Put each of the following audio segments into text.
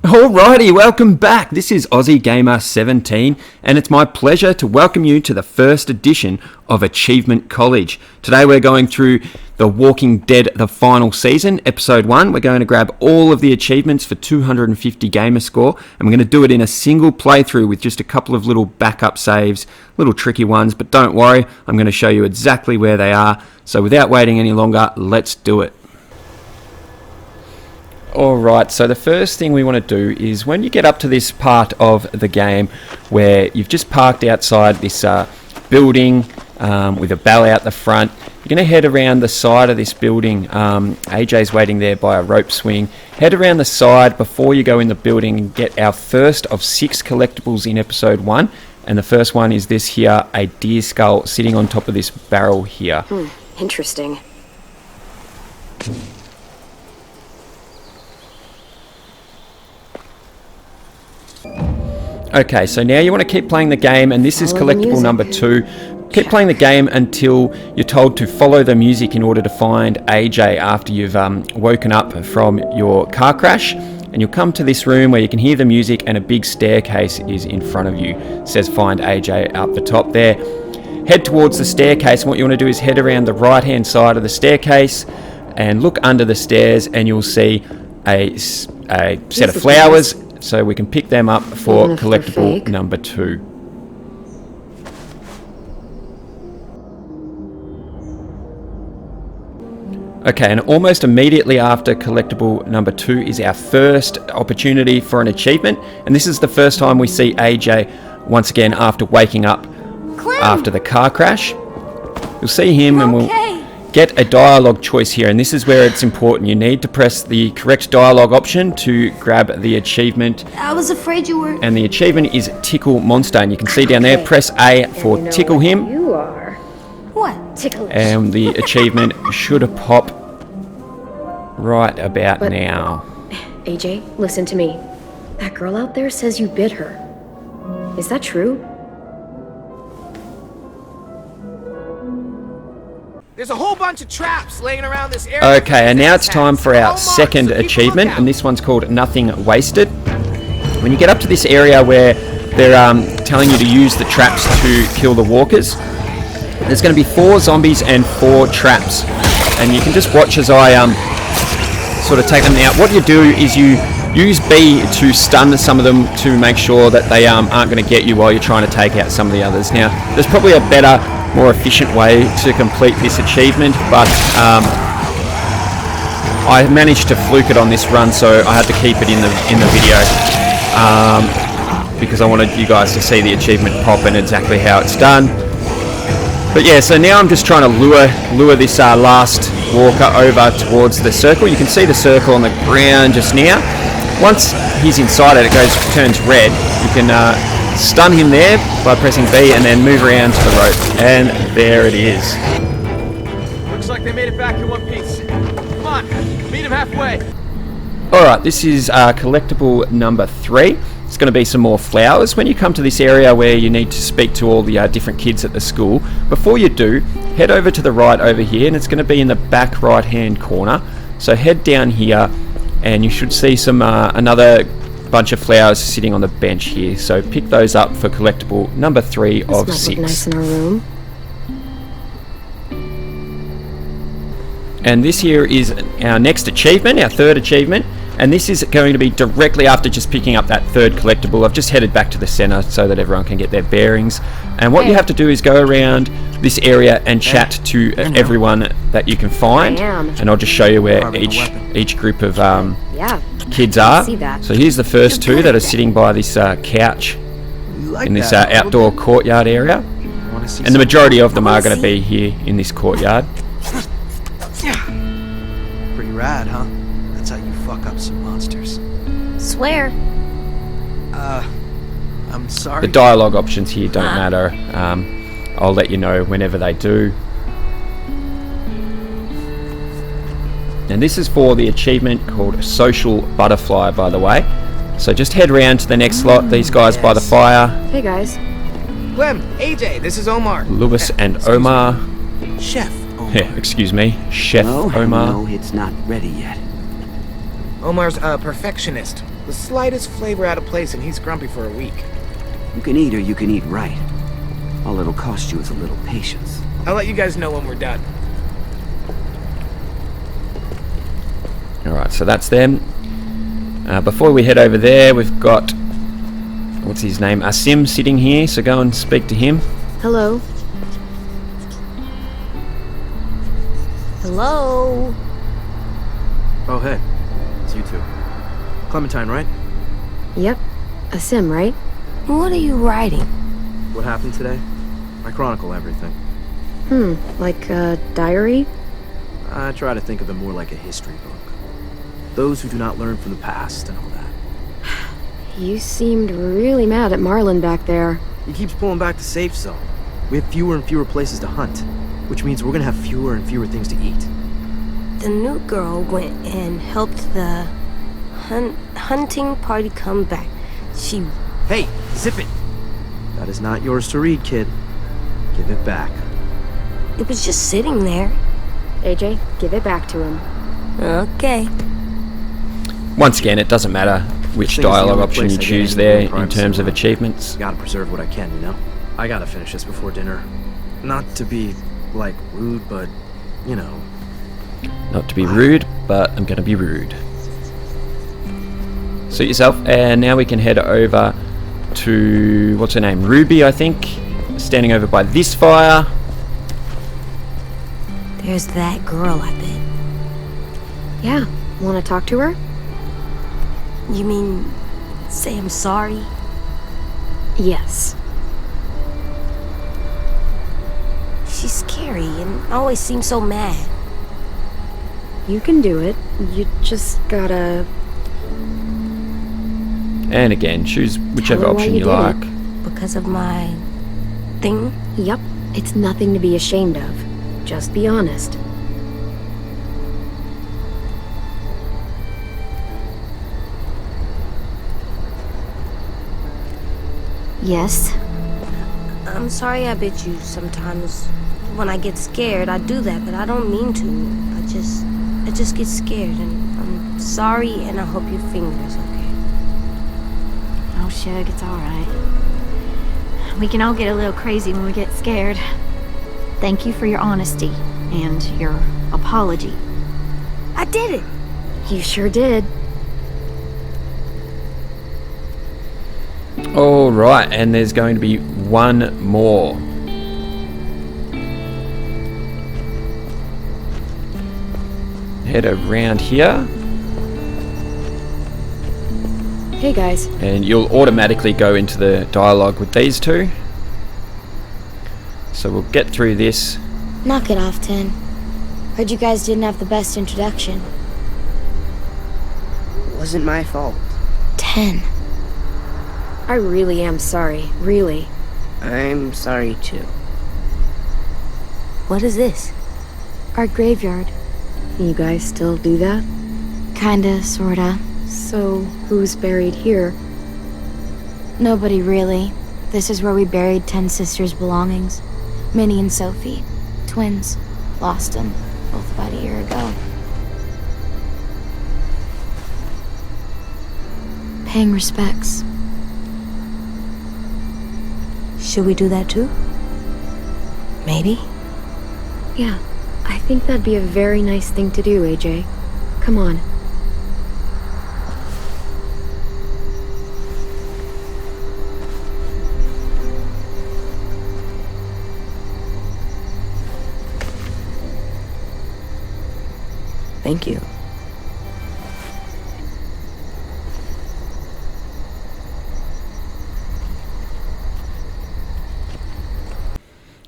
Alrighty, welcome back. This is Aussie Gamer 17, and it's my pleasure to welcome you to the first edition of Achievement College. Today we're going through The Walking Dead, the final season, episode 1. We're going to grab all of the achievements for 250 Gamerscore, and we're going to do it in a single playthrough with just a couple of little backup saves, little tricky ones, but don't worry, I'm going to show you exactly where they are. So without waiting any longer, let's do it. Alright, so the first thing we want to do is when you get up to this part of the game where you've just parked outside this building with a bell out the front, you're going to head around the side of this building. AJ's waiting there by a rope swing. Head around the side before you go in the building and get our first of 6 collectibles in episode 1. And the first one is this here, a deer skull sitting on top of this barrel here. Interesting. Okay, so now you want to keep playing the game, and this is collectible number 2. Keep playing the game until you're told to follow the music in order to find AJ after you've woken up from your car crash. And you'll come to this room where you can hear the music and a big staircase is in front of you. It says find AJ up the top there. Head towards the staircase, and what you want to do is head around the right hand side of the staircase and look under the stairs, and you'll see a set of flowers. So we can pick them up for collectible number 2. Okay, and almost immediately after collectible number 2 is our first opportunity for an achievement. And this is the first time we see AJ once again after waking up after the car crash. You'll see him and we'll get a dialogue choice here, and this is where it's important. You need to press the correct dialogue option to grab the achievement. I was afraid you were... And the achievement is Tickle Monster, and you can see down there, press A for tickle him. You are. What? Tickle. And the achievement should pop right about now. AJ, listen to me. That girl out there says you bit her. Is that true? There's a whole bunch of traps laying around this area. Okay, and now it's time for our second achievement, and this one's called Nothing Wasted. When you get up to this area where they're telling you to use the traps to kill the walkers, there's going to be 4 zombies and 4 traps, and you can just watch as I sort of take them out. What you do is you use B to stun some of them to make sure that they aren't going to get you while you're trying to take out some of the others. Now, there's probably a better, more efficient way to complete this achievement, but I managed to fluke it on this run, so I had to keep it in the video because I wanted you guys to see the achievement pop and exactly how it's done. But yeah, so now I'm just trying to lure this last walker over towards the circle. You can see the circle on the ground just now. Once he's inside it, turns red. You can stun him there by pressing B and then move around to the rope, and there it is. Looks like they made it back in one piece. Come on, meet him halfway. Alright, this is collectible number 3. It's going to be some more flowers. When you come to this area where you need to speak to all the different kids at the school, before you do, head over to the right over here, and it's going to be in the back right hand corner. So head down here and you should see some another bunch of flowers sitting on the bench here, so pick those up for collectible number 3 of 6. Look nice in our room. And this here is our next achievement, our third achievement, and this is going to be directly after just picking up that third collectible. I've just headed back to the center so that everyone can get their bearings, and what you have to do is go around this area and chat to everyone that you can find, and I'll just show you where each group of kids are. So here's the first 2 that are sitting by this couch in this outdoor courtyard area, and the majority of them are going to be here in this courtyard. Pretty rad, huh? That's how you fuck up some monsters. Swear. I'm sorry. The dialogue options here don't matter. I'll let you know whenever they do. And this is for the achievement called Social Butterfly, by the way. So just head round to the next lot. These guys by the fire. Hey guys. Clem, AJ, this is Omar. Lewis and Omar. Chef Omar. Yeah, excuse me, Chef Omar. No, it's not ready yet. Omar's a perfectionist. The slightest flavor out of place and he's grumpy for a week. You can eat or you can eat right. All it'll cost you is a little patience. I'll let you guys know when we're done. Alright, so that's them. Before we head over there, we've got, what's his name, Asim sitting here, so go and speak to him. Hello? Hello? Oh, hey. It's you two. Clementine, right? Yep. Asim, right? What are you writing? What happened today? I chronicle everything. Like a diary? I try to think of it more like a history book. Those who do not learn from the past and all that. You seemed really mad at Marlin back there. He keeps pulling back the safe zone. We have fewer and fewer places to hunt, which means we're gonna have fewer and fewer things to eat. The new girl went and helped the hunting party come back. She... Hey, zip it! That is not yours to read, kid. Give it back. It was just sitting there. AJ, give it back to him. Okay. Once again, it doesn't matter which This thing is the dialogue only option place you I get choose any there real in privacy terms of around. achievements. Gotta preserve what I can, you know? I gotta finish this before dinner. Not to be, like, rude, but, you know. Not to be rude, but I'm going to be rude. Suit yourself, and now we can head over to, what's her name, Ruby, I think, standing over by this fire. There's that girl, I bet. Yeah, wanna talk to her? You mean... say I'm sorry? Yes. She's scary and always seems so mad. You can do it. You just gotta... And again, choose whichever Tell her why option you you did like. it. Because of my... thing? Yep, it's nothing to be ashamed of. Just be honest. Yes. I'm sorry I bit you sometimes. When I get scared, I do that, but I don't mean to. I just get scared, and I'm sorry, and I hope your finger's okay. Oh, Shug, it's alright. We can all get a little crazy when we get scared. Thank you for your honesty and your apology. I did it! You sure did. Alright, and there's going to be one more. Head around here, Hey guys. and you'll automatically go into the dialogue with these two. So we'll get through this. Knock it off, Tenn. Heard you guys didn't have the best introduction. Wasn't my fault. Tenn. I really am sorry. Really. I'm sorry too. What is this? Our graveyard. You guys still do that? Kinda, sorta. So, who's buried here? Nobody really. This is where we buried Tenn sisters' belongings. Minnie and Sophie. Twins. Lost them. Both about a year ago. Paying respects. Should we do that too? Maybe? Yeah, I think that'd be a very nice thing to do, AJ. Come on. Thank you.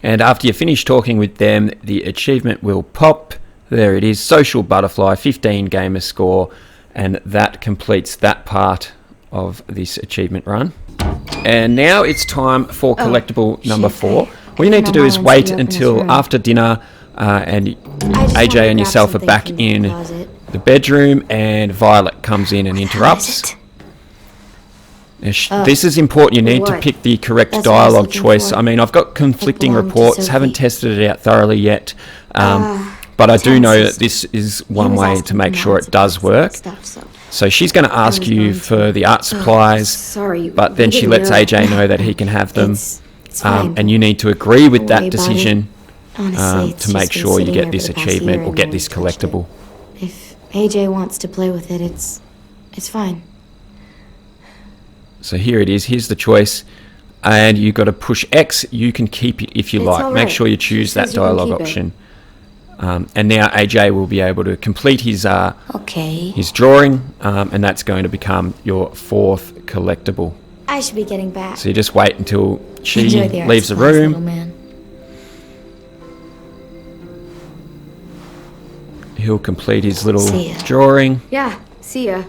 And after you finish talking with them, the achievement will pop. There it is, Social Butterfly, 15 gamer score, and that completes that part of this achievement run. And now it's time for collectible number 4. What you need to do is wait until after dinner and AJ and yourself are back in the bedroom and Violet comes in and interrupts. This is important. You need to pick the correct dialogue choice. I mean, I've got conflicting reports, haven't tested it out thoroughly yet, but I do know that this is one way to make sure it does work. So she's going to ask you for the art supplies, sorry, but then we she didn't lets know. AJ know that he can have them. It's fine. And you need to agree with Don't worry that about decision Honestly, it's to make just been sure you sitting get there this for the past achievement year or and get no this one's touched it. collectible. If AJ wants to play with it, it's fine. So here it is. Here's the choice. And you've got to push X. You can keep it if you It's like. all Make right. sure you She choose that says you can dialogue keep it. option. And now AJ will be able to complete his Okay. drawing, and that's going to become your 4th collectible. I should be getting back. So you just wait until she Enjoy the art leaves the supplies, little room. man. He'll complete his little See ya. drawing. Yeah, see ya.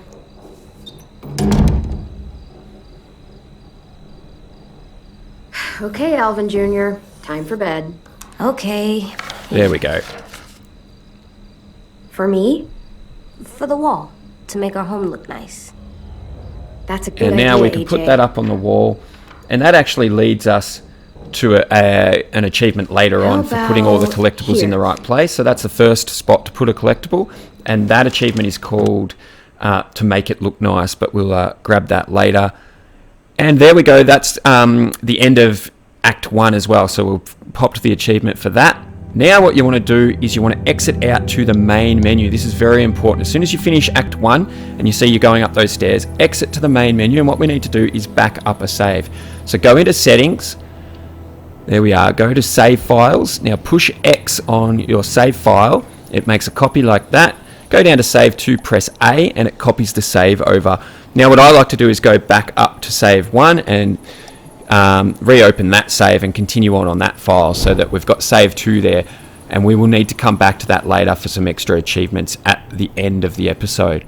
Okay, Alvin Jr., time for bed. Okay. There we go. For me, For the wall. To make our home look nice. that's a good And now idea, we can put AJ. that up on the wall. And that actually leads us to an achievement later How on for putting all the about collectibles in here? the right place. So that's the first spot to put a collectible. And that achievement is called to make it look nice, but we'll grab that later. And there we go. That's the end of Act 1 as well. So we'll pop to the achievement for that. Now what you want to do is you want to exit out to the main menu. This is very important. As soon as you finish Act 1 and you see you're going up those stairs, exit to the main menu. And what we need to do is back up a save. So go into Settings. There we are. Go to Save Files. Now push X on your save file. It makes a copy like that. Go down to Save to, press A, and it copies the save over. Now what I like to do is go back up to Save 1 and reopen that save and continue on that file so that we've got Save 2 there, and we will need to come back to that later for some extra achievements at the end of the episode.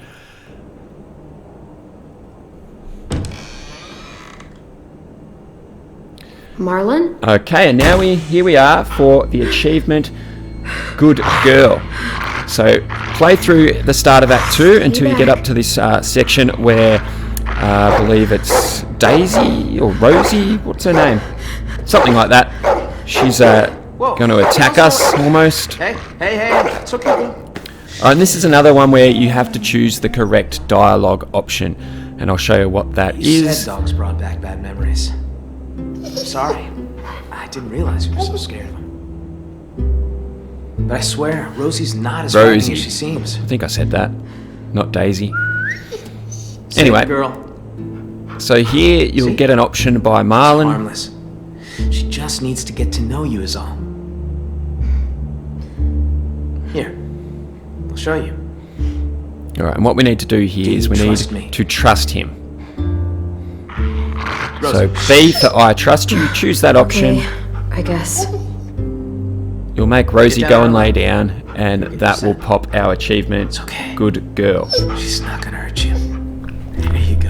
Marlon? Okay, and now here we are for the achievement Good Girl. So play through the start of Act 2 until you get up to this section where I believe it's Daisy or Rosie, what's her name? Something like that. She's going to attack us almost. Hey, it's okay. Alright, and this is another one where you have to choose the correct dialogue option, and I'll show you what that You is. said dogs brought back bad memories. I'm sorry. I didn't realize you were so scared of them. But I swear, Rosie's not as frightening as she seems. I think I said that, not Daisy. Save Anyway. the girl. So here you'll See? get an option by Marlon. Harmless. She just needs to get to know you is all. Here. I'll show you. Alright, and what we need to do here Do is you we trust need me? to trust him. Rosie. So B for I trust you, choose that option. Okay, I guess. You'll make Rosie Get go down. and lay down, and Get that will set. pop our achievement, It's okay. Good Girl. She's not gonna hurt you. There you go.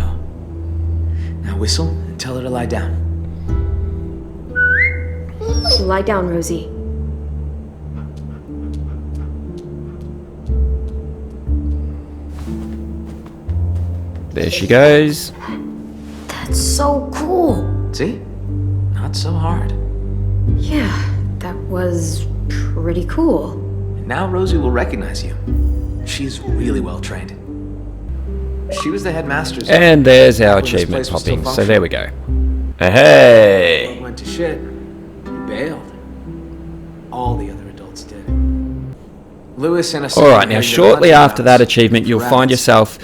Now whistle and tell her to lie down. Lie down, Rosie. There she goes. That's so cool. See? Not so hard. Yeah, that was pretty cool. And now Rosie will recognize you. She's really well trained. She was the headmaster's. And there's our when this achievement place was still popping. So there we go. When Hey! it went to shit, you bailed. All the other adults did. Lewis and a Alright, now shortly after that achievement, you'll find yourself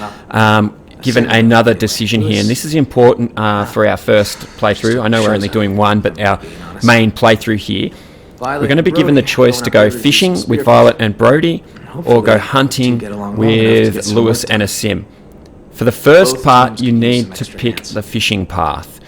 given another decision here. And this is important for our first playthrough. I know we're only doing one, but our main playthrough here. We're going to be given the choice to go fishing with Violet and Brody, or go hunting with Lewis and a sim. For the first part, you need to pick the fishing path,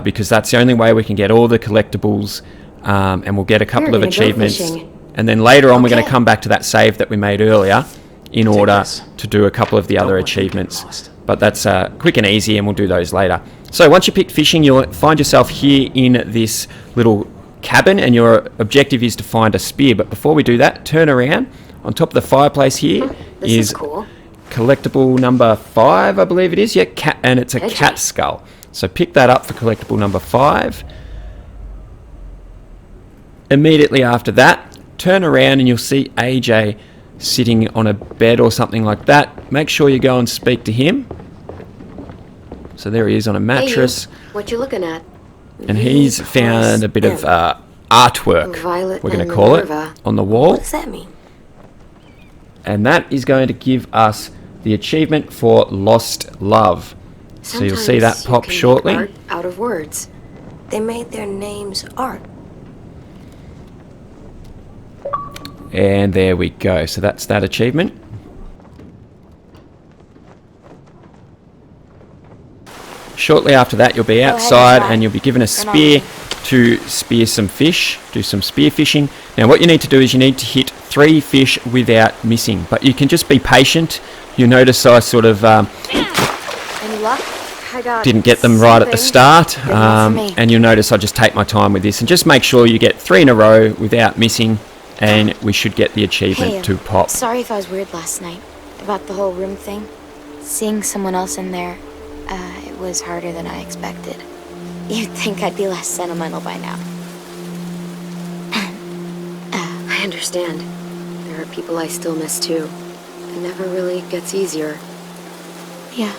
because that's the only way we can get all the collectibles, and we'll get a couple of We're gonna go achievements. fishing. And then later on, we're going to come back to that save that we made earlier in order this. to do a couple of the other want you to get achievements. lost. But that's quick and easy, and we'll do those later. So once you pick fishing, you'll find yourself here in this little cabin, and your objective is to find a spear. But before we do that, turn around. On top of the fireplace here This is cool. collectible number 5, I believe it is. Yeah, cat, and it's a Edgy. cat skull. So pick that up for collectible number 5. Immediately after that, turn around and you'll see AJ sitting on a bed or something like that, make sure you go and speak to him. So there he is on a mattress. Hey, what you looking at? And he's found a bit of artwork, Violet we're going and to call Minerva. it, on the wall. What does that mean? And that is going to give us the achievement for Lost Love. So you'll see that Sometimes you pop can make shortly. art out of words. They made their names art. And there we go. So that's that achievement. Shortly after that, you'll be outside and you'll be given a spear to spear some fish, do some spear fishing. Now what you need to do is you need to hit 3 fish without missing, but you can just be patient. You'll notice I sort of Any luck? I got didn't get them right at the start, enough for me. and you'll notice I just take my time with this and just make sure you get 3 in a row without missing, and we should get the achievement Hey, to pop. sorry if I was weird last night about the whole room thing. Seeing someone else in there, it was harder than I expected. You'd think I'd be less sentimental by now. I understand. There are people I still miss too. It never really gets easier. Yeah,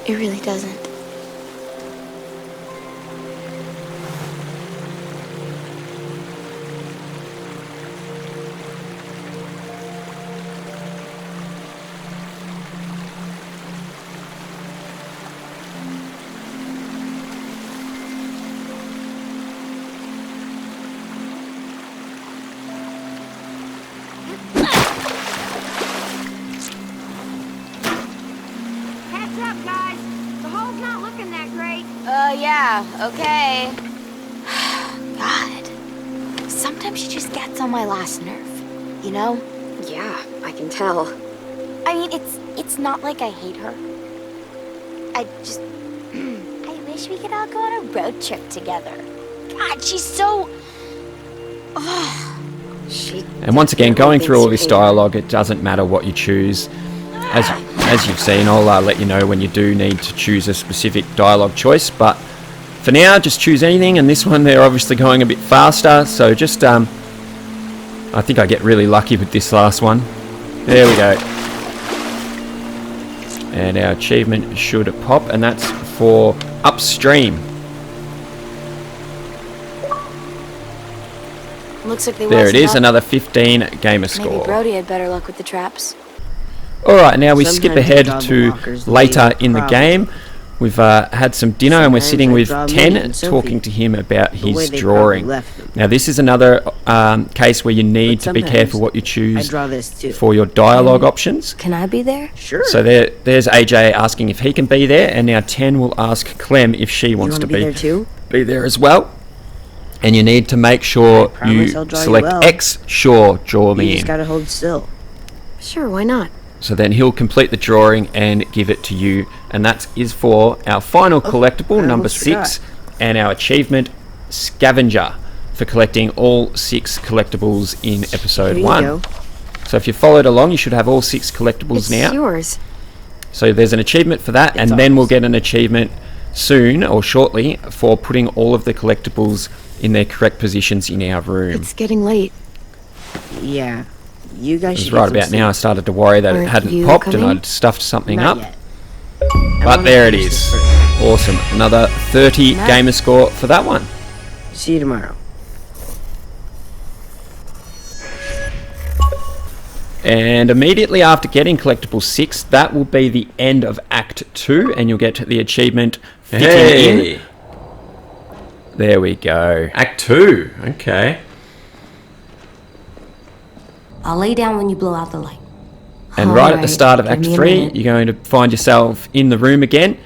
it really doesn't. Heads up, guys. The hole's not looking that great. Yeah, okay. God. Sometimes she just gets on my last nerve, you know? Yeah, I can tell. I mean, it's not like I hate her. I just... I wish we could all go on a road trip together. God, she's so... She And once again, definitely going through all thinks this you hate her. dialogue, it doesn't matter what you choose. As you've seen, I'll let you know when you do need to choose a specific dialogue choice, but for now, just choose anything, and this one they're obviously going a bit faster, so just, I think I get really lucky with this last one. There we go. And our achievement should pop, and that's for Upstream. Looks like they There it wasn't is, up. another 15 Maybe Gamerscore. Brody had better luck with the traps. Alright, now we skip Sometimes I ahead draw the to walkers the later way in the problem. game. We've had some dinner and we're Sometimes sitting I with draw Tenn, me and Sophie talking to him about way his they drawing. probably left them. Now this is another case where you need But to be sometimes careful what you I choose draw this too. for your dialogue options. Can I be there? Sure. So there's AJ asking if he can be there, and now Tenn will ask Clem if she you wants want to to be there too? be there as well. And you need to make sure promise you I'll draw you select well. X, sure, draw You me just in. gotta hold still. Sure, why not? So then he'll complete the drawing and give it to you. And that is for our final collectible, I number almost 6, and our achievement, Scavenger, for collecting all 6 collectibles in episode Here you 1. go. So if you followed along, you should have all 6 collectibles It's now. yours. So there's an achievement for that, and then we'll get an achievement soon or shortly for putting all of the collectibles in their correct positions in our room. It's getting late. Yeah. You guys It was should right get some about now I sleep. started to worry that it Aren't hadn't you popped and coming? I'd stuffed something Not up. yet. I But wanna there it finish is. this first. Awesome. Another 30 Nice. gamer score for that one. See you tomorrow. And immediately after getting collectible 6, that will be the end of Act 2, and you'll get the achievement fitting in. There we go. Act 2. Okay. I'll lay down when you blow out the light. And right at the Alright, start of give Act me a 3, minute. you're going to find yourself in the room again.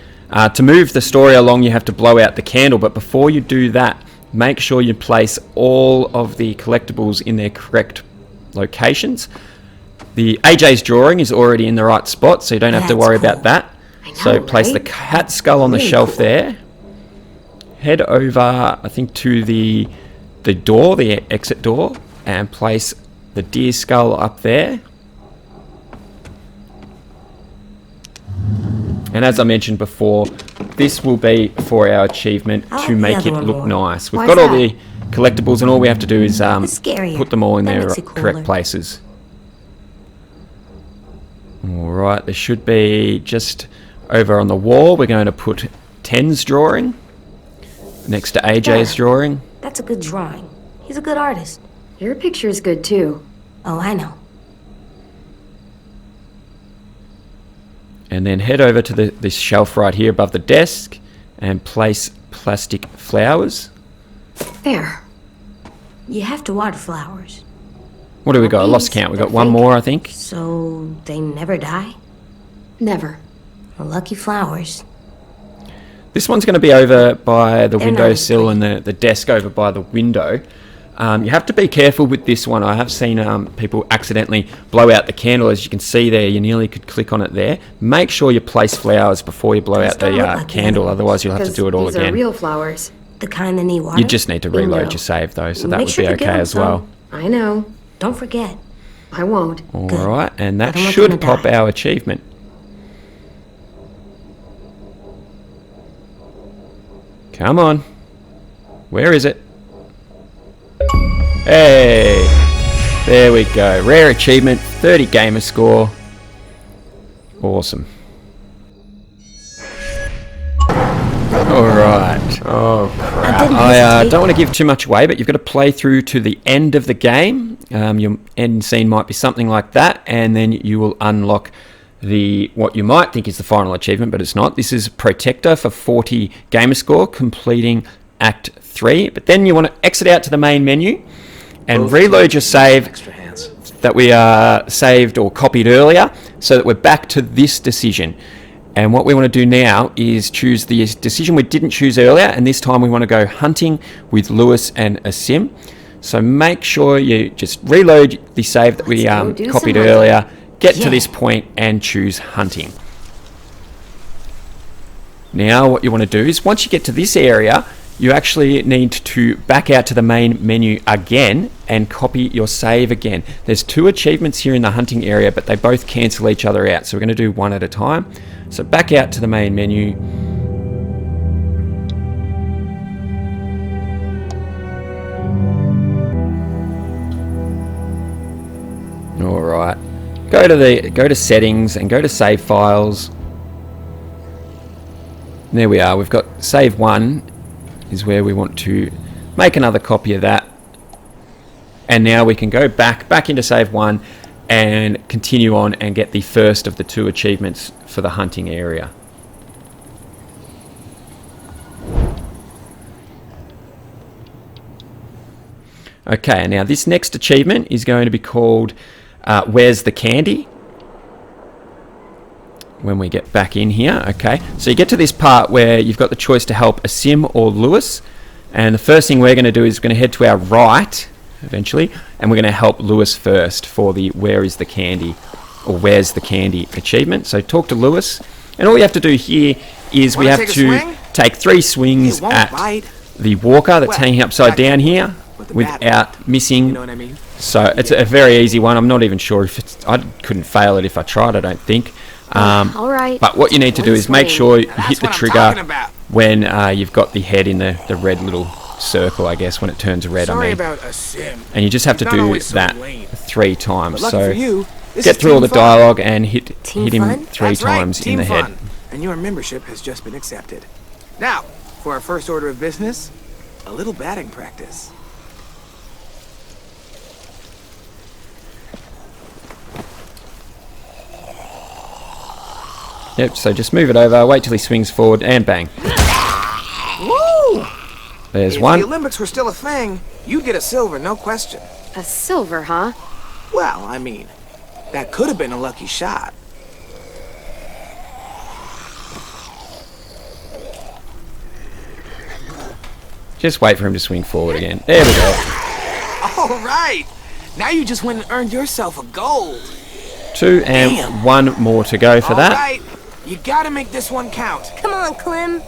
To move the story along, you have to blow out the candle, but before you do that, make sure you place all of the collectibles in their correct locations. The AJ's drawing is already in the right spot, so you don't have to That's worry cool. about that. So know, place the right? cat skull on the Really shelf cool. there. Head over, I think, to the door, the exit door, and place the deer skull up there. And as I mentioned before, this will be for our achievement I like to the make other it one look more. nice. We've Why's got all that? the collectibles, and all we have to do is scarier. put them all in their That correct makes it cooler. places. Alright, there should be just over on the wall, we're going to put Tenn's drawing next to AJ's drawing. That's a good drawing. He's a good artist. Your picture is good too. Oh, I know. And then head over to this shelf right here above the desk and place plastic flowers. There. You have to water flowers. What do we got? I lost count. We got one more, I think. So they never die? Never. Well, lucky flowers. This one's going to be over by the windowsill and the desk over by the window. You have to be careful with this one. I have seen people accidentally blow out the candle. As you can see there, you nearly could click on it there. Make sure you place flowers before you blow out the candle, otherwise you'll have to do it all these again. Are real flowers. The kind that need water? You just need to reload your save though, so that would be okay as well. I know. Don't forget. I won't. Alright, and that should pop our achievement. Come on. Where is it? Hey! There we go. Rare achievement, 30 Gamerscore. Awesome. Alright. Oh crap. I don't want to give too much away, but you've got to play through to the end of the game. Your end scene might be something like that, and then you will unlock what you might think is the final achievement, but it's not. This is Protector for 40 Gamerscore, completing Act 3. But then you want to exit out to the main menu and reload your save that we saved or copied earlier, so that we're back to this decision. And what we want to do now is choose the decision we didn't choose earlier, and this time we want to go hunting with Lewis and Asim. So make sure you just reload the save that we copied earlier, get to this point and choose hunting. Now what you want to do is once you get to this area, you actually need to back out to the main menu again and copy your save again. There's 2 achievements here in the hunting area, but they both cancel each other out, so we're going to do one at a time. So back out to the main menu. Alright. Go to settings and go to save files. There we are. We've got save 1 is where we want to make another copy of that. And now we can go back into save 1 and continue on and get the first of the 2 achievements for the hunting area. Okay, now this next achievement is going to be called Where's the Candy? When we get back in here. Okay, so you get to this part where you've got the choice to help Asim or Lewis, and the first thing we're going to do is we're going to head to our right eventually, and we're going to help Lewis first for the Where is the Candy, or Where's the Candy achievement. So talk to Lewis, and all you have to do here is we have to take 3 swings at the walker that's hanging upside down here without missing. You know what I mean? So it's a very easy one. I'm not even sure if it's, I couldn't fail it if I tried, I don't think. All right. But what you need to do is make sure you hit the trigger when you've got the head in the red little circle, I guess, when it turns red. Sorry about Asim. And you just have to do that 3 times. So Get through all the dialogue and hit him 3 times in the head. And your membership has just been accepted. Now, for our first order of business, a little batting practice. Yep, so just move it over, wait till he swings forward, and bang. Woo! There's if one. If the Olympics were still a thing, you'd get a silver, no question. A silver, huh? Well, I mean, that could have been a lucky shot. Just wait for him to swing forward again. There we go. All right! Now you just went and earned yourself a gold. 2 and 1 more to go for that. All right, you gotta make this one count. Come on, Clem.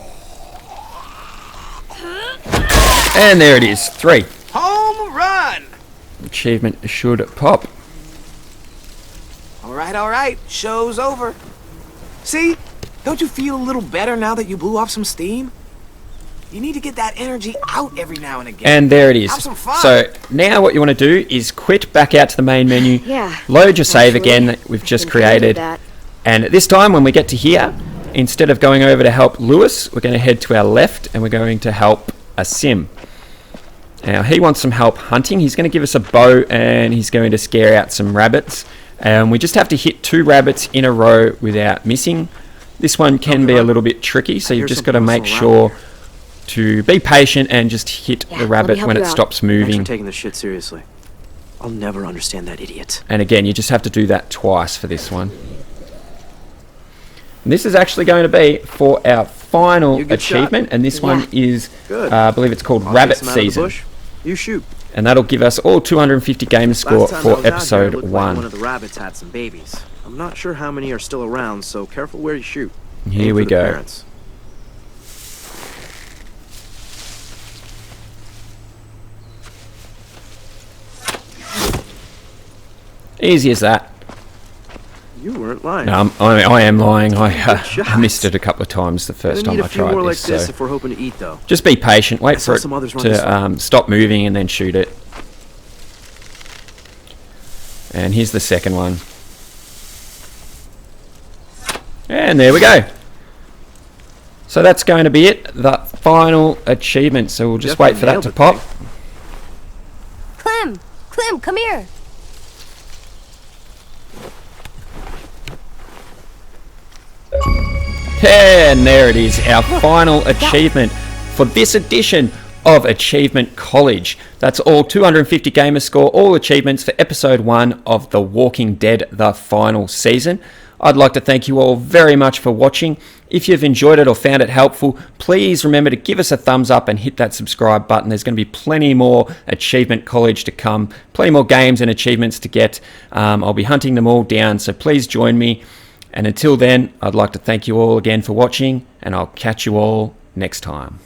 And there it is, 3. Home run! Achievement should pop. All right, show's over. See? Don't you feel a little better now that you blew off some steam? You need to get that energy out every now and again. And there it is. Have some fun. So now what you want to do is quit, back out to the main menu, Yeah, load your save actually, again that we've I just think I'll do created. that. And this time when we get to here, instead of going over to help Lewis, we're going to head to our left and we're going to help Sim. Now he wants some help hunting. He's going to give us a bow and he's going to scare out some rabbits. We just have to hit 2 rabbits in a row without missing. This one can be a little bit tricky, so you've just got to make sure to be patient and just hit the rabbit when it stops Thanks for moving. taking this shit seriously. I'll never understand that idiot. And again, you just have to do that twice for this one. And this is actually going to be for our final achievement, and this one is, I believe it's called Rabbit Season. You shoot. And that'll give us all 250 Gamerscore for episode 1. Like one of the rabbits had some babies. I'm not sure how many are still around, so careful where you shoot. Here we go. Parents. Easy as that. You weren't lying. No, I am lying. I missed it a couple of times the first time I tried more this. Like this So if we're hoping to eat, though. just be patient. Wait for it some others run this to stop moving and then shoot it. And here's the second one. And there we go. So that's going to be it. The final achievement. So we'll just wait for that to pop. Clem! Clem, come here! And there it is, our final achievement for this edition of Achievement College. That's all 250 Gamerscore, all achievements for episode 1 of The Walking Dead, the final season. I'd like to thank you all very much for watching. If you've enjoyed it or found it helpful, please remember to give us a thumbs up and hit that subscribe button. There's going to be plenty more Achievement College to come, plenty more games and achievements to get. I'll be hunting them all down, so please join me. And until then, I'd like to thank you all again for watching, and I'll catch you all next time.